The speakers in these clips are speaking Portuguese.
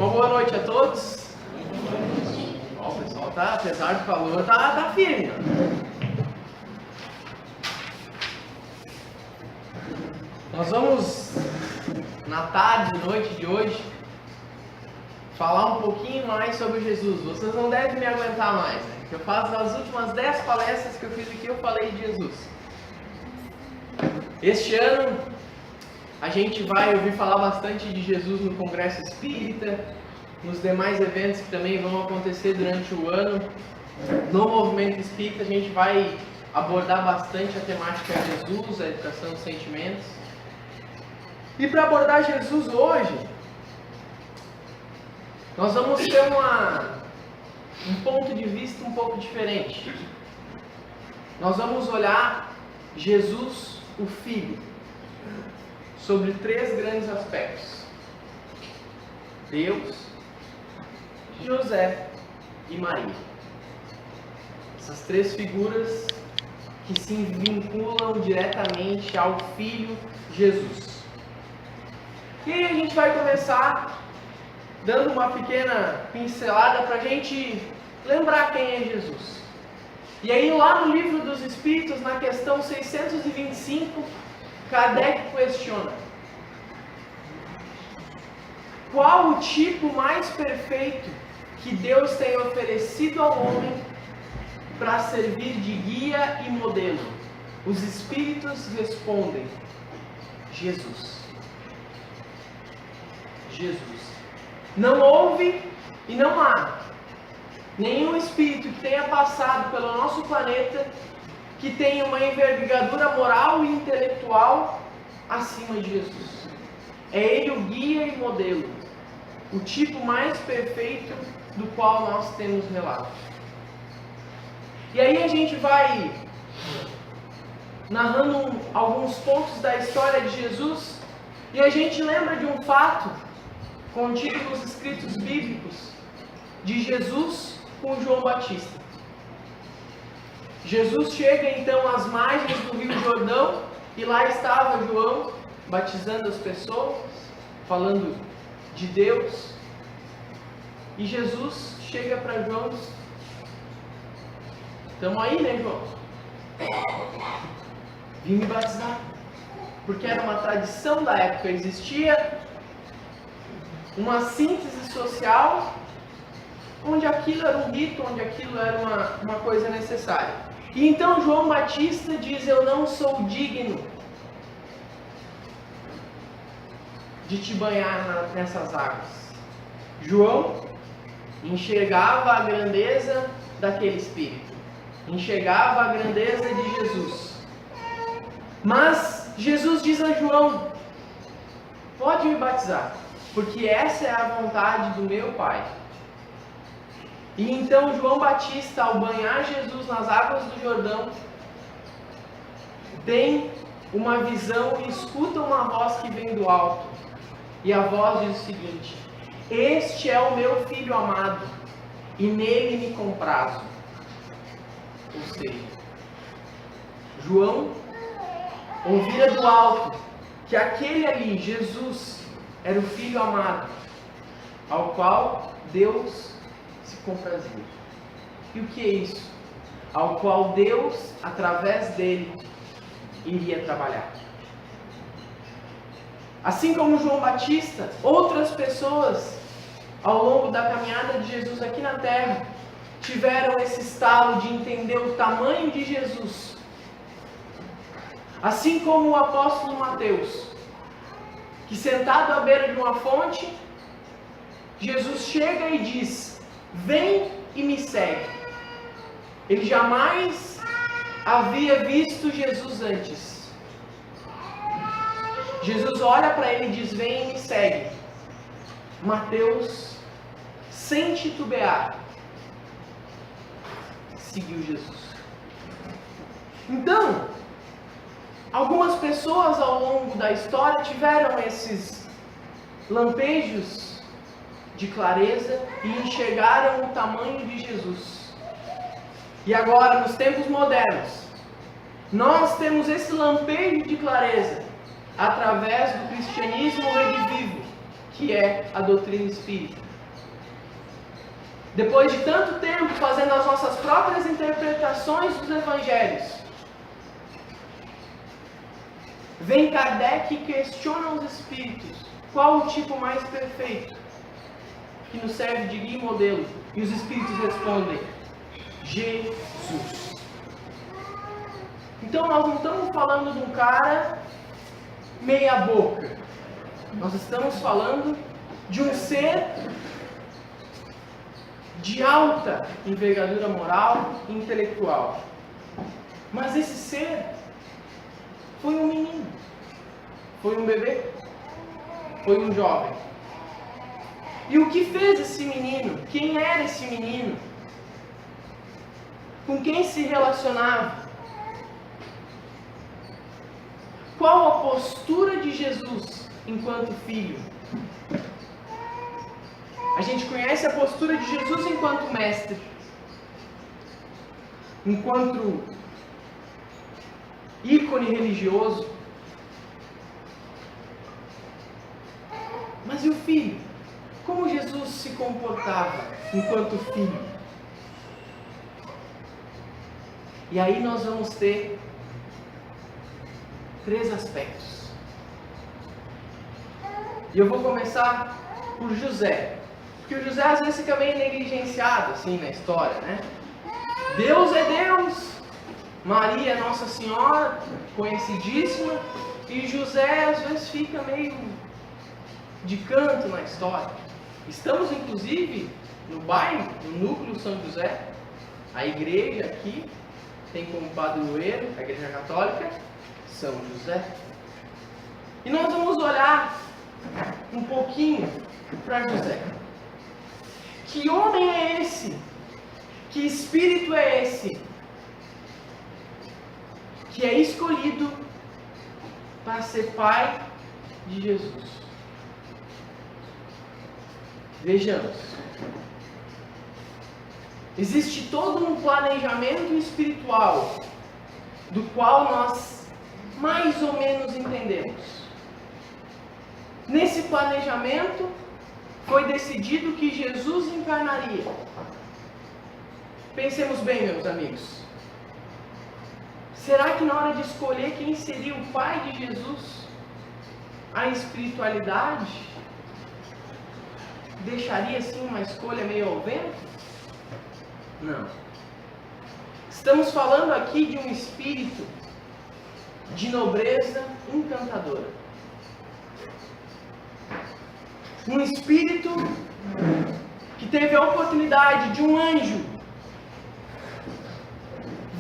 Uma boa noite a todos. Ó, o pessoal tá, apesar do calor, tá firme. Nós vamos, na tarde, noite de hoje, falar um pouquinho mais sobre Jesus. Vocês não devem me aguentar mais, né? Eu faço as últimas 10 palestras que eu fiz aqui, eu falei de Jesus. Este ano, a gente vai ouvir falar bastante de Jesus no Congresso Espírita, nos demais eventos que também vão acontecer durante o ano. No Movimento Espírita, a gente vai abordar bastante a temática de Jesus, a educação dos sentimentos. E para abordar Jesus hoje, nós vamos ter um ponto de vista um pouco diferente. Nós vamos olhar Jesus, o Filho, sobre 3 grandes aspectos: Deus, José e Maria. Essas 3 figuras que se vinculam diretamente ao Filho Jesus. E aí a gente vai começar dando uma pequena pincelada para a gente lembrar quem é Jesus. E aí lá no Livro dos Espíritos, na questão 625, Kardec questiona: qual o tipo mais perfeito que Deus tem oferecido ao homem para servir de guia e modelo? Os Espíritos respondem: Jesus. Jesus. Não houve e não há nenhum espírito que tenha passado pelo nosso planeta que tenha uma envergadura moral e intelectual acima de Jesus. É Ele o guia e modelo, o tipo mais perfeito do qual nós temos relato. E aí a gente vai narrando alguns pontos da história de Jesus e a gente lembra de um fato contido nos escritos bíblicos de Jesus com João Batista. Jesus chega então às margens do Rio Jordão e lá estava João batizando as pessoas, falando de Deus. E Jesus chega para João: estamos aí, né, João? Vim me batizar. Porque era uma tradição da época, existia uma síntese social onde aquilo era um rito, onde aquilo era uma coisa necessária. E então João Batista diz: eu não sou digno de te banhar nessas águas. João enxergava a grandeza daquele Espírito, enxergava a grandeza de Jesus. Mas Jesus diz a João: pode me batizar, porque essa é a vontade do meu Pai. E então João Batista, ao banhar Jesus nas águas do Jordão, tem uma visão e escuta uma voz que vem do alto. E a voz diz o seguinte: este é o meu Filho amado, e nele me comprazo. Ou seja, João ouvira do alto que aquele ali, Jesus, era o Filho amado, ao qual Deus se comprazia. E o que é isso? Ao qual Deus, através dele, iria trabalhar. Assim como João Batista, outras pessoas, ao longo da caminhada de Jesus aqui na Terra, tiveram esse estalo de entender o tamanho de Jesus. Assim como o apóstolo Mateus, que sentado à beira de uma fonte, Jesus chega e diz: vem e me segue. Ele jamais havia visto Jesus antes. Jesus olha para ele e diz: vem e me segue. Mateus, sem titubear, seguiu Jesus. Então, algumas pessoas ao longo da história tiveram esses lampejos de clareza e enxergaram o tamanho de Jesus. E agora, nos tempos modernos, nós temos esse lampejo de clareza através do cristianismo redivivo, que é a doutrina espírita. Depois de tanto tempo fazendo as nossas próprias interpretações dos evangelhos, vem Kardec e questiona os espíritos. Qual o tipo mais perfeito que nos serve de guia e modelo? E os espíritos respondem: Jesus. Então nós não estamos falando de um cara meia boca. Nós estamos falando de um ser de alta envergadura moral e intelectual. Mas esse ser foi um menino, foi um bebê, foi um jovem. E o que fez esse menino? Quem era esse menino? Com quem se relacionava? Qual a postura de Jesus enquanto filho? A gente conhece a postura de Jesus enquanto mestre, enquanto ícone religioso. Mas e o filho? Como Jesus se comportava enquanto filho? E aí nós vamos ter 3 aspectos. E eu vou começar por José. Porque o José às vezes fica meio negligenciado assim na história, né? Deus é Deus, Maria é Nossa Senhora, conhecidíssima, e José às vezes fica meio de canto na história. Estamos inclusive no bairro, no núcleo São José, a igreja aqui tem como padroeiro, a igreja católica, São José. E nós vamos olhar um pouquinho para José. Que homem é esse? Que espírito é esse? Que é escolhido para ser pai de Jesus. Vejamos. Existe todo um planejamento espiritual do qual nós mais ou menos entendemos. Nesse planejamento foi decidido que Jesus encarnaria. Pensemos bem, meus amigos. Será que na hora de escolher quem seria o pai de Jesus, a espiritualidade deixaria assim uma escolha meio ao vento? Não. Estamos falando aqui de um espírito de nobreza encantadora. Um espírito que teve a oportunidade de um anjo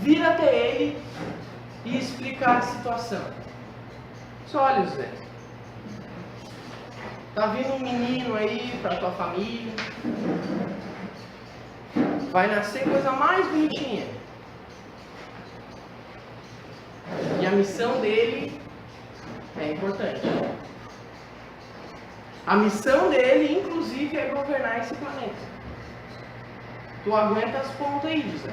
vir até ele e explicar a situação. Só olha, Zé, tá vindo um menino aí para tua família, vai nascer coisa mais bonitinha, e a missão dele é importante. A missão dele, inclusive, é governar esse planeta. Tu aguenta as pontas aí, José.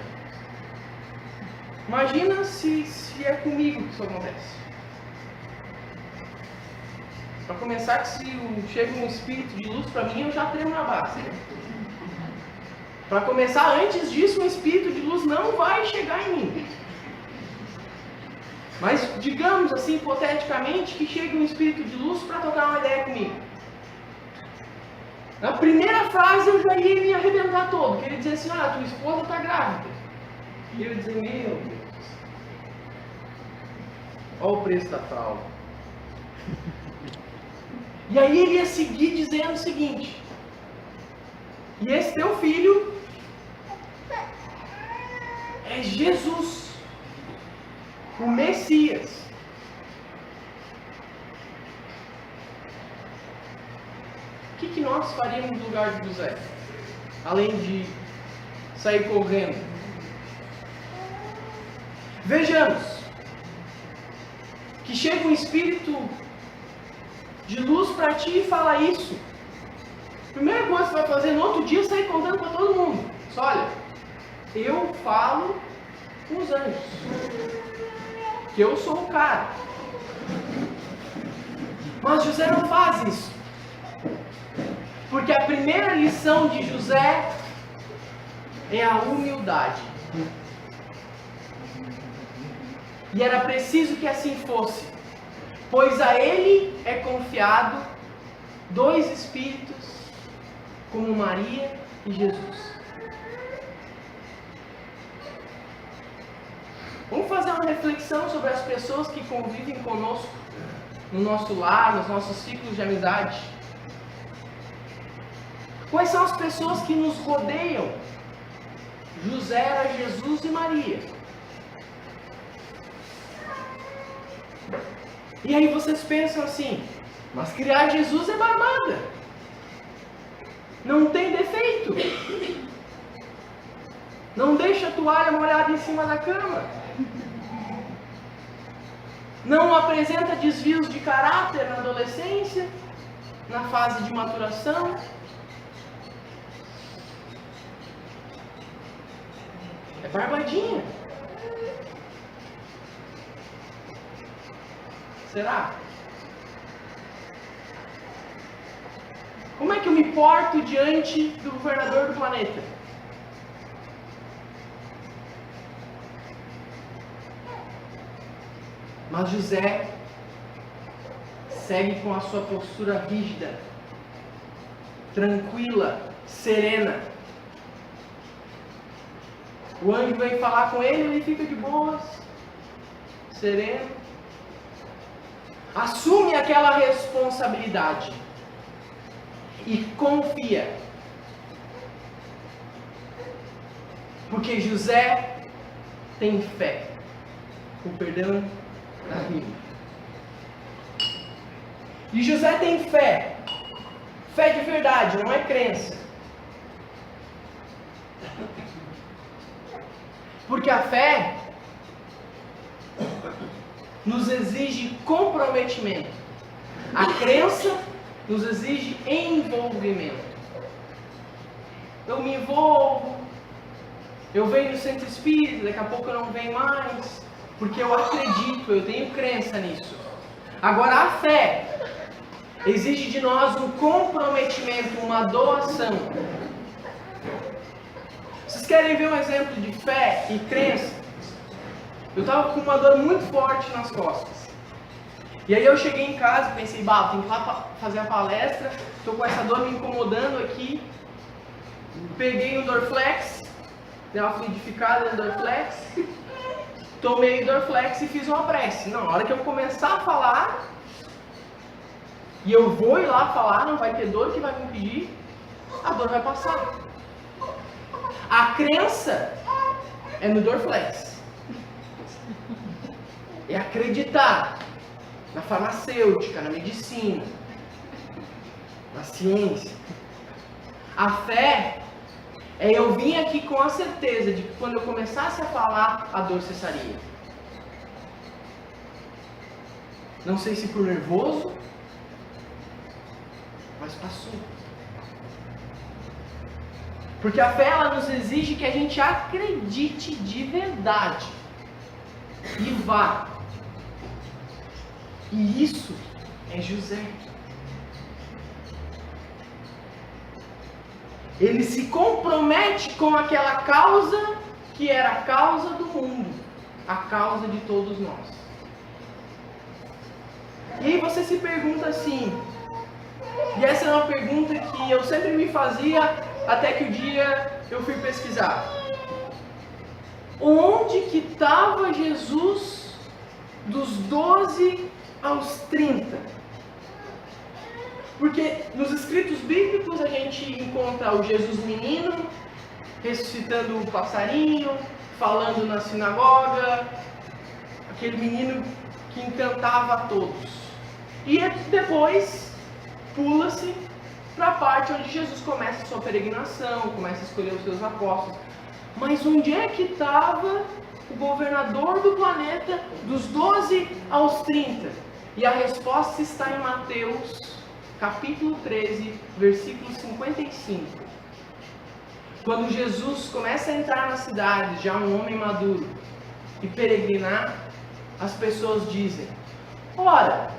Imagina se é comigo que isso acontece. Para começar, que se chega um espírito de luz para mim, eu já tremo na base. Para começar, antes disso, um espírito de luz não vai chegar em mim. Mas digamos assim, hipoteticamente, que chega um espírito de luz para trocar uma ideia comigo. Na primeira frase eu já ia me arrebentar todo, porque ele dizia assim: olha, tua esposa está grávida. E eu ia dizer: meu Deus, olha o preço da fralda. E aí ele ia seguir dizendo o seguinte: e esse teu filho é Jesus, o Messias. O que nós faríamos no lugar de José? Além de sair correndo. Vejamos que chega um espírito de luz para ti e fala isso. A primeira coisa que você vai fazer no outro dia é sair contando para todo mundo. Só olha, eu falo com os anjos, que eu sou o cara. Mas José não faz isso. Porque a primeira lição de José é a humildade. E era preciso que assim fosse, pois a ele é confiado 2 espíritos, como Maria e Jesus. Vamos fazer uma reflexão sobre as pessoas que convivem conosco no nosso lar, nos nossos ciclos de amizade. Quais são as pessoas que nos rodeiam? José era Jesus e Maria. E aí vocês pensam assim, mas criar Jesus é barbada. Não tem defeito. Não deixa a toalha molhada em cima da cama. Não apresenta desvios de caráter na adolescência, na fase de maturação. É barbadinha. Será? Como é que eu me porto diante do governador do planeta? Mas José segue com a sua postura rígida, tranquila, serena. O anjo vem falar com ele, ele fica de boas, sereno. Assume aquela responsabilidade e confia. Porque José tem fé. Com perdão da rima. E José tem fé. Fé de verdade, não é crença. Porque a fé nos exige comprometimento. A crença nos exige envolvimento. Eu me envolvo, eu venho no centro espírita, daqui a pouco eu não venho mais, porque eu acredito, eu tenho crença nisso. Agora a fé exige de nós um comprometimento, uma doação. Vocês querem ver um exemplo de fé e crença? Eu estava com uma dor muito forte nas costas. E aí eu cheguei em casa e pensei, tenho que ir lá fazer a palestra, estou com essa dor me incomodando aqui. Peguei o Dorflex, dei uma fluidificada no Dorflex, tomei o Dorflex e fiz uma prece. Não, na hora que eu começar a falar, e eu vou ir lá falar, não vai ter dor que vai me impedir, a dor vai passar. A crença é no Dorflex. É acreditar na farmacêutica, na medicina, na ciência. A fé é eu vim aqui com a certeza de que quando eu começasse a falar, a dor cessaria. Não sei se por nervoso, mas passou. Porque a fé ela nos exige que a gente acredite de verdade e vá. E isso é José. Ele se compromete com aquela causa que era a causa do mundo, a causa de todos nós. E aí você se pergunta assim, e essa é uma pergunta que eu sempre me fazia até que o dia eu fui pesquisar. Onde que estava Jesus dos 12 aos 30? Porque nos escritos bíblicos a gente encontra o Jesus menino, ressuscitando o passarinho, falando na sinagoga, aquele menino que encantava a todos. E depois pula-se para a parte onde Jesus começa a sua peregrinação, começa a escolher os seus apóstolos. Mas onde é que estava o governador do planeta dos 12 aos 30? E a resposta está em Mateus, capítulo 13, versículo 55. Quando Jesus começa a entrar na cidade, já um homem maduro, e peregrinar, as pessoas dizem: ora,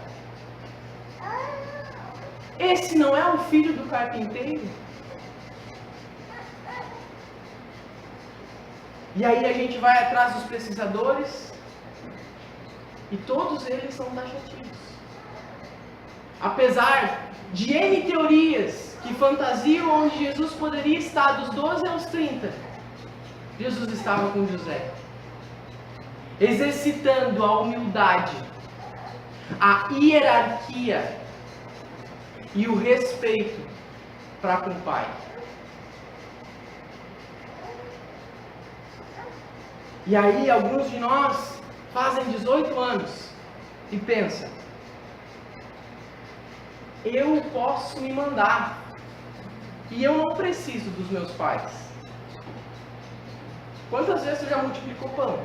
esse não é o filho do carpinteiro? E aí a gente vai atrás dos pesquisadores e todos eles são taxativos. Apesar de N teorias que fantasiam onde Jesus poderia estar dos 12 aos 30, Jesus estava com José, exercitando a humildade, a hierarquia e o respeito para com o Pai. E aí alguns de nós fazem 18 anos e pensam: eu posso me mandar e eu não preciso dos meus pais. Quantas vezes você já multiplicou pão,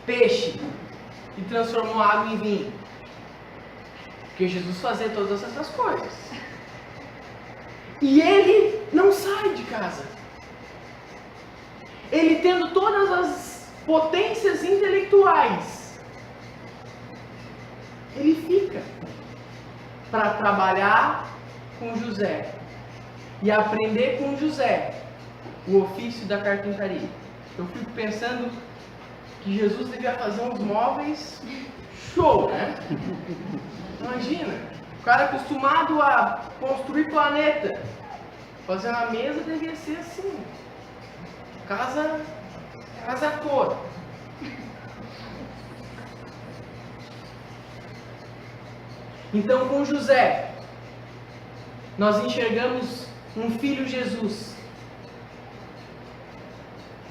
peixe e transformou água em vinho? Porque Jesus fazia todas essas coisas. E ele não sai de casa. Ele tendo todas as potências intelectuais, ele fica para trabalhar com José e aprender com José o ofício da carpintaria. Eu fico pensando que Jesus devia fazer uns móveis show, né? Imagina, o cara acostumado a construir planeta, fazendo a mesa devia ser assim, casa cor. Então, com José, nós enxergamos um filho Jesus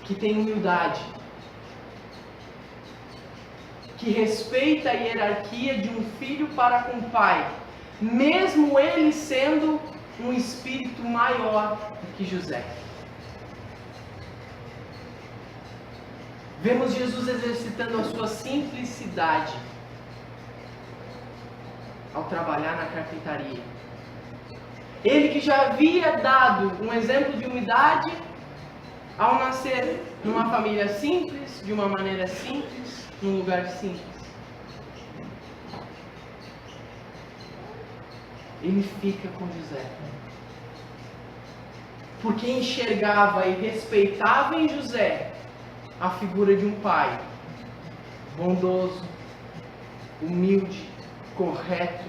que tem humildade, que respeita a hierarquia de um filho para com o pai, mesmo ele sendo um espírito maior do que José. Vemos Jesus exercitando a sua simplicidade ao trabalhar na carpintaria. Ele que já havia dado um exemplo de humildade ao nascer numa família simples, de uma maneira simples, num lugar simples. Ele fica com José, porque enxergava e respeitava em José a figura de um pai bondoso, humilde, correto.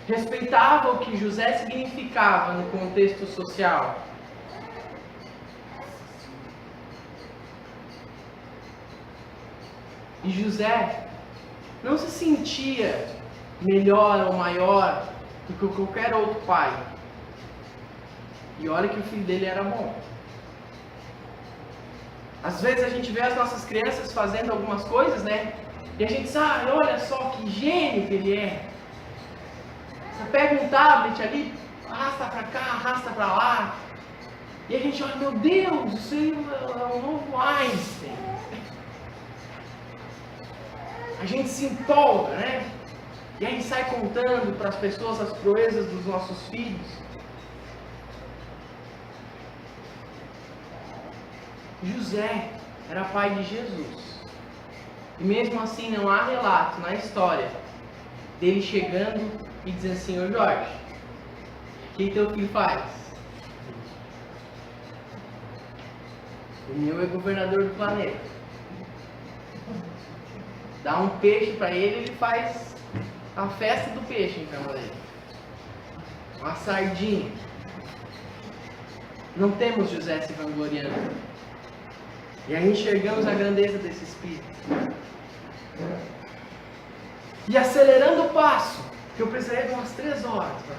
Respeitava o que José significava no contexto social. E José não se sentia melhor ou maior do que qualquer outro pai. E olha que o filho dele era bom. Às vezes a gente vê as nossas crianças fazendo algumas coisas, né? E a gente diz: ah, olha só que gênio que ele é. Você pega um tablet ali, arrasta para cá, arrasta para lá. E a gente olha: meu Deus, isso aí é o novo Einstein. A gente se empolga, né? E aí sai contando para as pessoas as proezas dos nossos filhos. José era pai de Jesus. E mesmo assim não há relato na história dele chegando e dizendo assim: ô Jorge, o que teu filho faz? O meu é governador do planeta. Dá um peixe para ele, ele faz a festa do peixe em cama dele. Uma sardinha. Não temos José se vangloriando. E aí enxergamos a grandeza desse espírito. E acelerando o passo, que eu precisaria de umas 3 horas para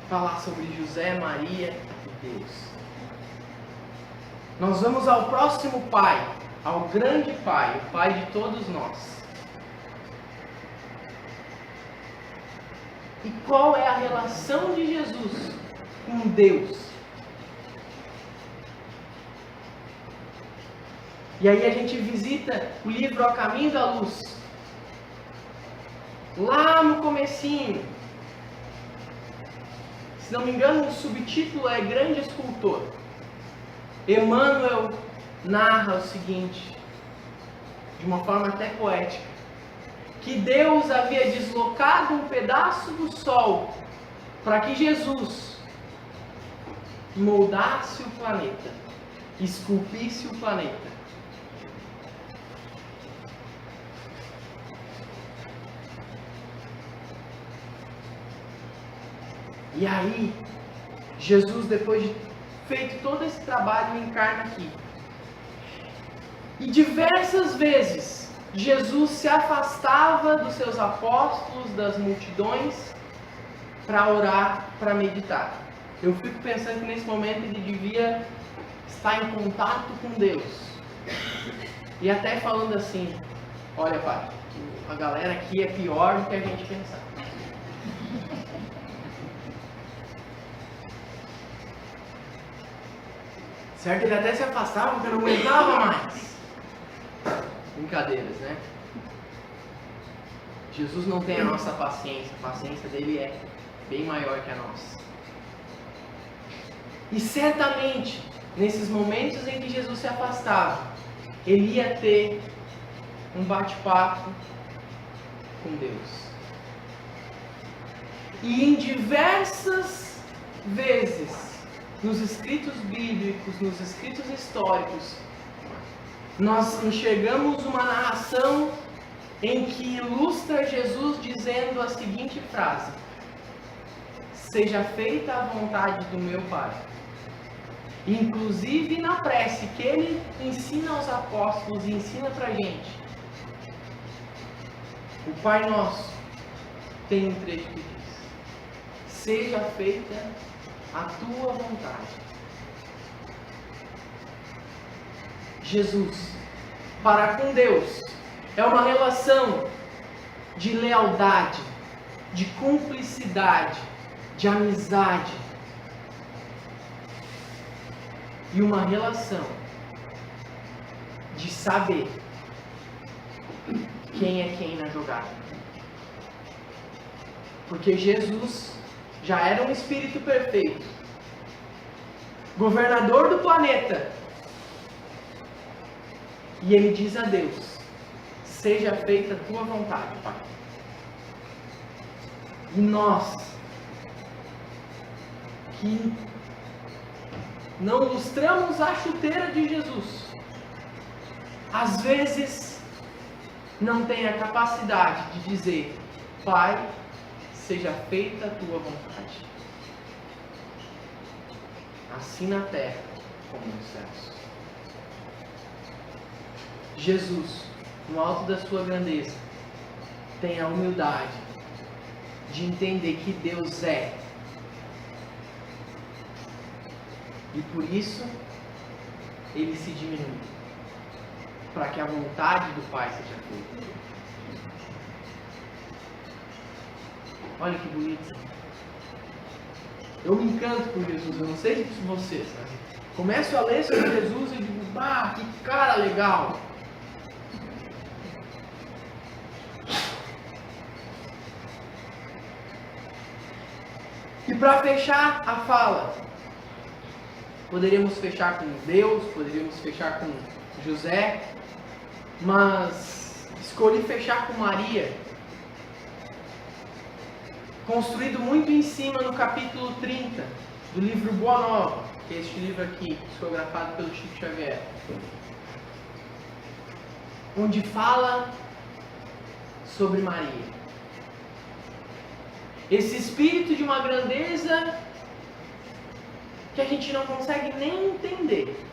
falar sobre José, Maria e Deus. Nós vamos ao próximo pai, ao grande pai, o pai de todos nós. E qual é a relação de Jesus com Deus? E aí a gente visita o livro A Caminho da Luz. Lá no comecinho, se não me engano, o subtítulo é Grande Escultor. Emmanuel narra o seguinte, de uma forma até poética, que Deus havia deslocado um pedaço do sol para que Jesus moldasse o planeta, esculpisse o planeta. E aí, Jesus, depois de feito todo esse trabalho, encarna aqui. E diversas vezes, Jesus se afastava dos seus apóstolos, das multidões, para orar, para meditar. Eu fico pensando que nesse momento ele devia estar em contato com Deus. E até falando assim, olha pai, a galera aqui é pior do que a gente pensava. Certo? Ele até se afastava porque não aguentava mais. Brincadeiras, né? Jesus não tem a nossa paciência. A paciência dele é bem maior que a nossa. E certamente, nesses momentos em que Jesus se afastava, ele ia ter um bate-papo com Deus. E em diversas vezes, nos escritos bíblicos, nos escritos históricos, nós enxergamos uma narração em que ilustra Jesus dizendo a seguinte frase: seja feita a vontade do meu Pai. Inclusive na prece que ele ensina aos apóstolos e ensina pra gente, o Pai Nosso tem um trecho que diz: seja feita a tua vontade. Jesus, para com Deus, é uma relação de lealdade, de cumplicidade, de amizade. E uma relação de saber quem é quem na jogada. Porque Jesus já era um espírito perfeito, governador do planeta. E ele diz a Deus: seja feita a tua vontade, Pai. E nós, que não lustramos a chuteira de Jesus, às vezes não tem a capacidade de dizer: Pai, seja feita a tua vontade, assim na terra como nos céus. Jesus, no alto da sua grandeza, tem a humildade de entender que Deus é. E por isso, ele se diminui, para que a vontade do Pai seja feita. Olha que bonito. Eu me encanto por Jesus, eu não sei se vocês, né? Começo a ler sobre Jesus e digo: bah, que cara legal. E para fechar a fala, poderíamos fechar com Deus, poderíamos fechar com José, mas escolhi fechar com Maria, construído muito em cima no capítulo 30 do livro Boa Nova, que é este livro aqui, psicografado pelo Chico Xavier, onde fala sobre Maria. Esse espírito de uma grandeza que a gente não consegue nem entender,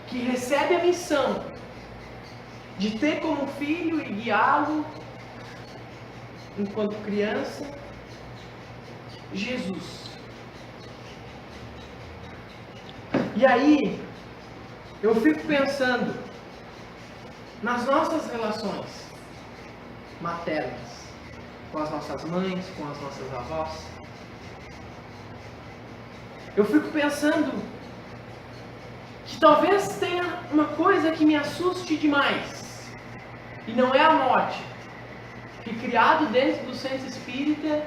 que recebe a missão de ter como filho e guiá-lo enquanto criança Jesus. E aí eu fico pensando nas nossas relações maternas, com as nossas mães, com as nossas avós. Eu fico pensando que talvez tenha uma coisa que me assuste demais, e não é a morte. Que criado dentro do centro espírita,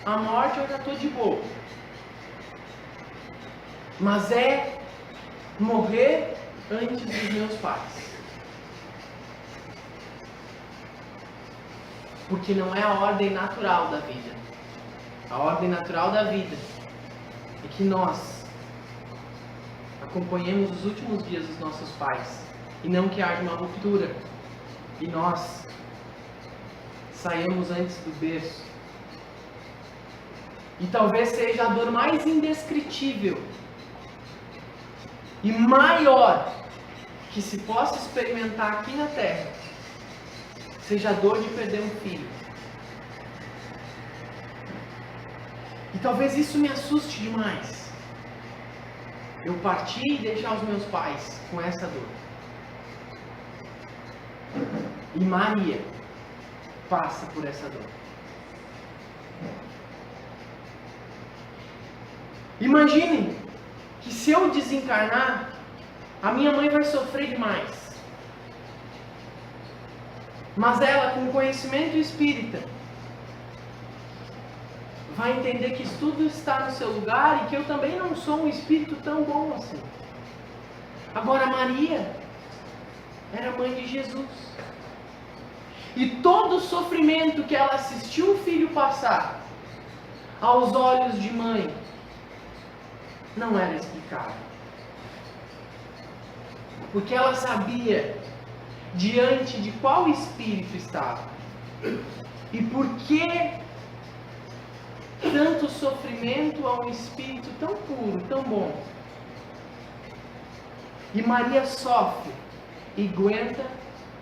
a morte eu já estou de boa. Mas é morrer antes dos meus pais. Porque não é a ordem natural da vida. a ordem natural da vida é que nós acompanhemos os últimos dias dos nossos pais e não que haja uma ruptura e nós saiamos antes do berço. E talvez seja a dor mais indescritível e maior que se possa experimentar aqui na Terra, seja a dor de perder um filho. E talvez isso me assuste demais. Eu partir e deixar os meus pais com essa dor. E Maria passa por essa dor. Imagine que se eu desencarnar, a minha mãe vai sofrer demais. Mas ela, com conhecimento espírita, vai entender que isso tudo está no seu lugar e que eu também não sou um espírito tão bom assim. Agora, Maria era mãe de Jesus. E todo o sofrimento que ela assistiu o filho passar, aos olhos de mãe, não era explicável. Porque ela sabia diante de qual espírito estava. E por que tanto sofrimento a um espírito tão puro, tão bom? E Maria sofre e aguenta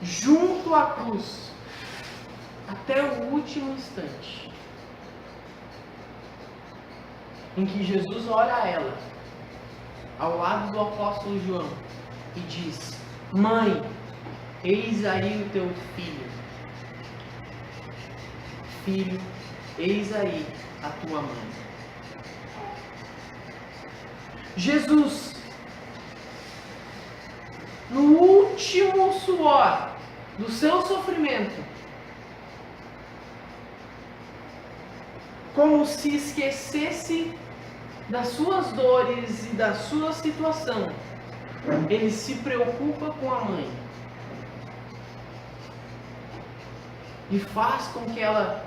junto à cruz até o último instante em que Jesus olha a ela ao lado do apóstolo João e diz: mãe, eis aí o teu filho. Filho, eis aí a tua mãe. Jesus, no último suor do seu sofrimento, como se esquecesse das suas dores e da sua situação, ele se preocupa com a mãe e faz com que ela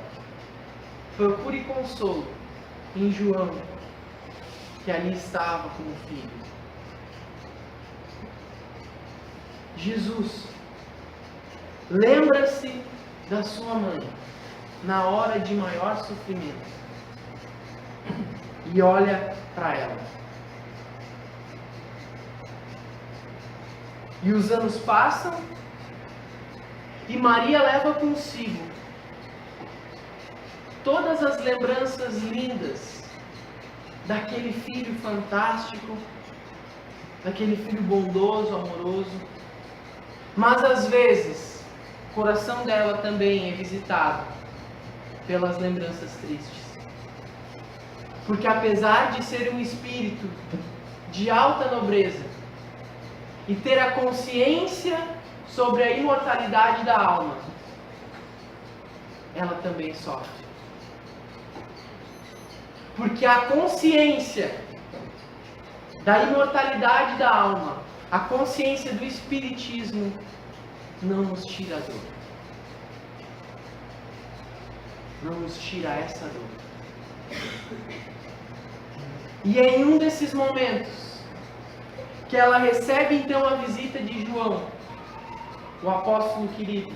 procure consolo em João, que ali estava com o filho. Jesus lembra-se da sua mãe na hora de maior sofrimento e olha para ela. E os anos passam e Maria leva consigo todas as lembranças lindas daquele filho fantástico, daquele filho bondoso, amoroso. Mas às vezes o coração dela também é visitado pelas lembranças tristes. Porque apesar de ser um espírito de alta nobreza e ter a consciência sobre a imortalidade da alma, ela também sofre. Porque a consciência da imortalidade da alma, a consciência do espiritismo, não nos tira a dor. Não nos tira essa dor. E é em um desses momentos que ela recebe então a visita de João, o apóstolo querido.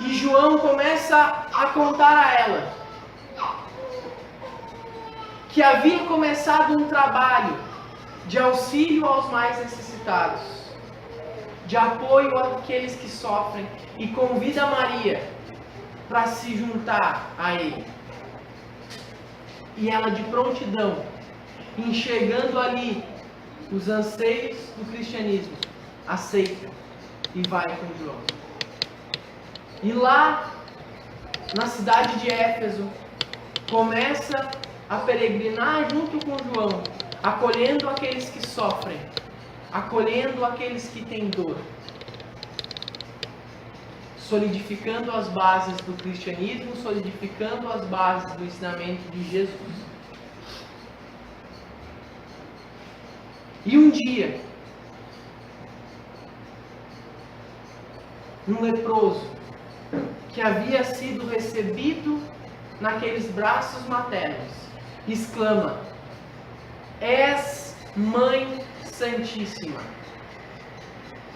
E João começa a contar a ela que havia começado um trabalho de auxílio aos mais necessitados, de apoio àqueles que sofrem, e convida Maria para se juntar a ele. E ela, de prontidão, enxergando ali os anseios do cristianismo, aceita e vai com João. E lá, na cidade de Éfeso, começa a peregrinar junto com João, acolhendo aqueles que sofrem, acolhendo aqueles que têm dor, solidificando as bases do cristianismo, solidificando as bases do ensinamento de Jesus. E um dia, um leproso que havia sido recebido naqueles braços maternos, exclama: És Mãe Santíssima.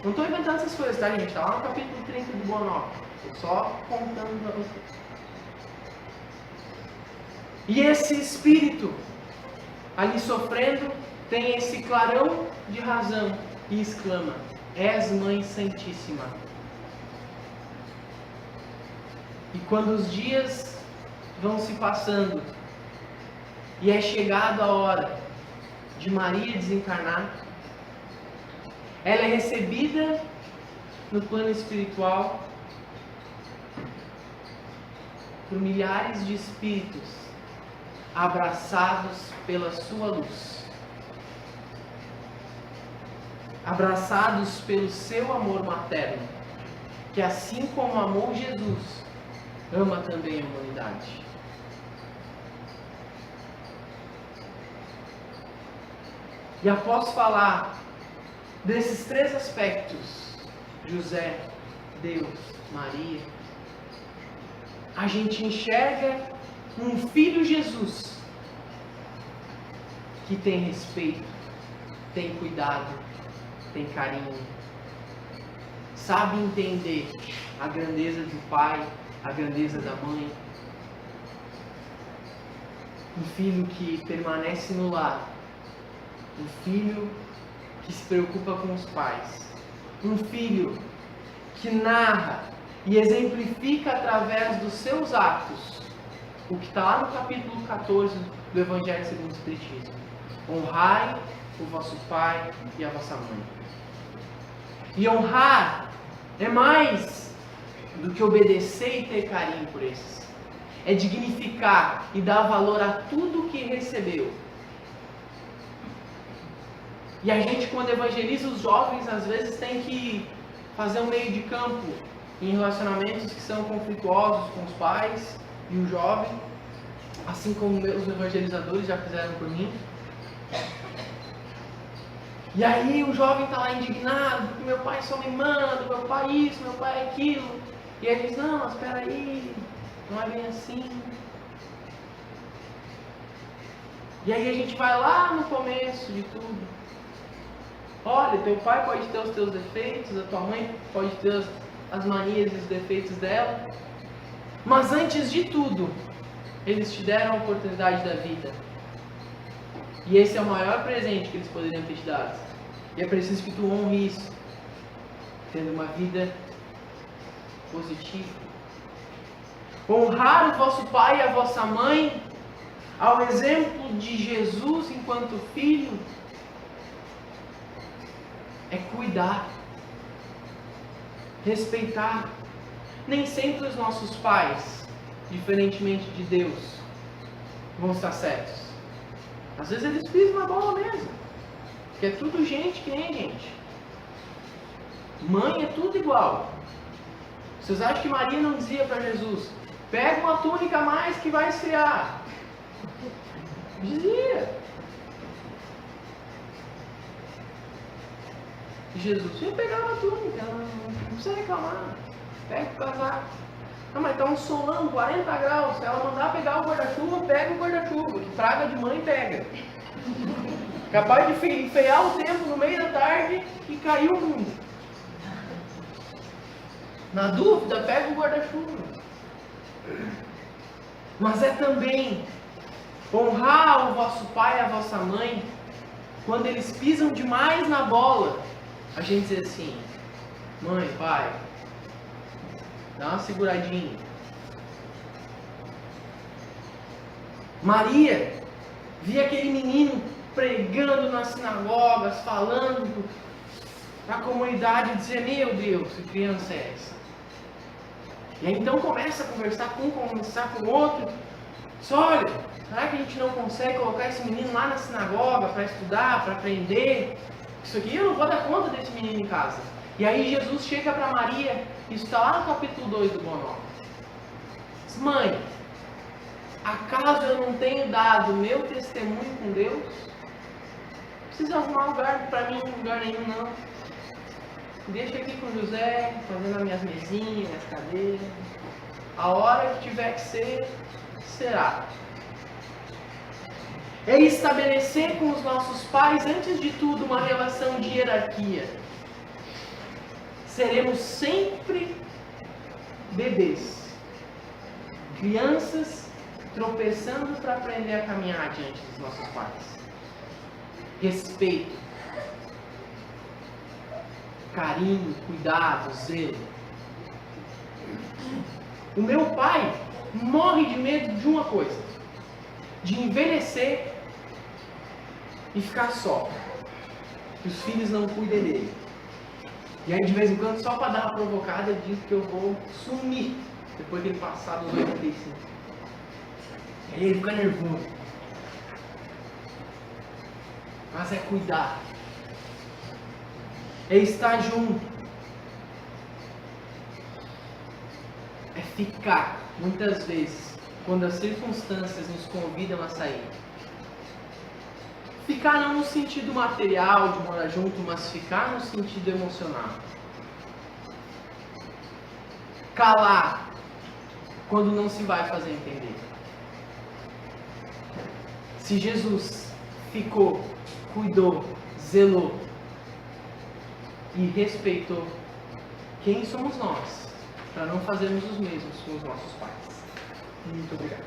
Não estou inventando essas coisas, tá, gente? Está lá no capítulo 30 do Bonhoeffer. Estou só contando para vocês. E esse espírito, ali sofrendo, tem esse clarão de razão e exclama: És Mãe Santíssima. E quando os dias vão se passando e é chegada a hora de Maria desencarnar, ela é recebida no plano espiritual por milhares de espíritos abraçados pela sua luz, abraçados pelo seu amor materno, que assim como amou Jesus, ama também a humanidade. E após falar desses três aspectos, José, Deus, Maria, a gente enxerga um filho Jesus que tem respeito, tem cuidado, tem carinho, sabe entender a grandeza do pai, a grandeza da mãe. Um filho que permanece no lar, um filho que se preocupa com os pais, um filho que narra e exemplifica através dos seus atos o que está lá no capítulo 14 do Evangelho segundo o Espiritismo: honrai o vosso pai e a vossa mãe. E honrar é mais do que obedecer e ter carinho por esses. É dignificar e dar valor a tudo que recebeu. E a gente, quando evangeliza os jovens, às vezes tem que fazer um meio de campo em relacionamentos que são conflituosos com os pais e o jovem, assim como meus evangelizadores já fizeram por mim. E aí o jovem está lá indignado, porque meu pai só me manda, meu pai isso, meu pai aquilo. E ele diz: não, mas espera aí, não é bem assim. E aí a gente vai lá no começo de tudo. Olha, teu pai pode ter os teus defeitos, a tua mãe pode ter as manias e os defeitos dela, mas antes de tudo, eles te deram a oportunidade da vida. E esse é o maior presente que eles poderiam ter te dado. E é preciso que tu honre isso, tendo uma vida positiva. Honrar o vosso pai e a vossa mãe, ao exemplo de Jesus enquanto filho, é cuidar, respeitar. Nem sempre os nossos pais, diferentemente de Deus, vão estar certos. Às vezes eles pisam na bola mesmo, porque é tudo gente que nem gente. Mãe é tudo igual. Vocês acham que Maria não dizia para Jesus: pega uma túnica a mais que vai esfriar? Dizia. E Jesus ia pegar uma túnica, não precisa reclamar. Pega o casaco. Não, mas está um solão, 40 graus. Se ela mandar pegar o guarda-chuva, pega o guarda-chuva. Que praga de mãe pega. Capaz de enfeiar o tempo no meio da tarde e cair o mundo. Na dúvida, pega o guarda-chuva. Mas é também honrar o vosso pai e a vossa mãe quando eles pisam demais na bola. A gente diz assim: mãe, pai, dá uma seguradinha. Maria via aquele menino pregando nas sinagogas, falando para a comunidade, e dizia: meu Deus, que criança é essa? E aí então começa a conversar com um, conversar com o outro. Diz: olha, será que a gente não consegue colocar esse menino lá na sinagoga para estudar, para aprender? Isso aqui eu não vou dar conta desse menino em casa. E aí Jesus chega para Maria, isso está lá no capítulo 2 do Bonhoeffer. Diz: mãe, acaso eu não tenho dado meu testemunho com Deus? Não precisa arrumar lugar para mim em lugar nenhum, não. Deixa aqui com o José, fazendo as minhas mesinhas, minhas cadeiras. A hora que tiver que ser, será. É estabelecer com os nossos pais, antes de tudo, uma relação de hierarquia. Seremos sempre bebês, crianças tropeçando para aprender a caminhar diante dos nossos pais. Respeito, carinho, cuidado, zelo. O meu pai morre de medo de uma coisa: de envelhecer e ficar só, que os filhos não cuidem dele. E aí de vez em quando, só para dar uma provocada, ele diz que eu vou sumir depois que ele passar dos 85. Aí ele fica nervoso. Mas é cuidar, é estar junto, é ficar, muitas vezes, quando as circunstâncias nos convidam a sair. Ficar não no sentido material de morar junto, mas ficar no sentido emocional. Calar quando não se vai fazer entender. Se Jesus ficou, cuidou, zelou e respeitou, quem somos nós para não fazermos os mesmos com os nossos pais? Muito obrigado.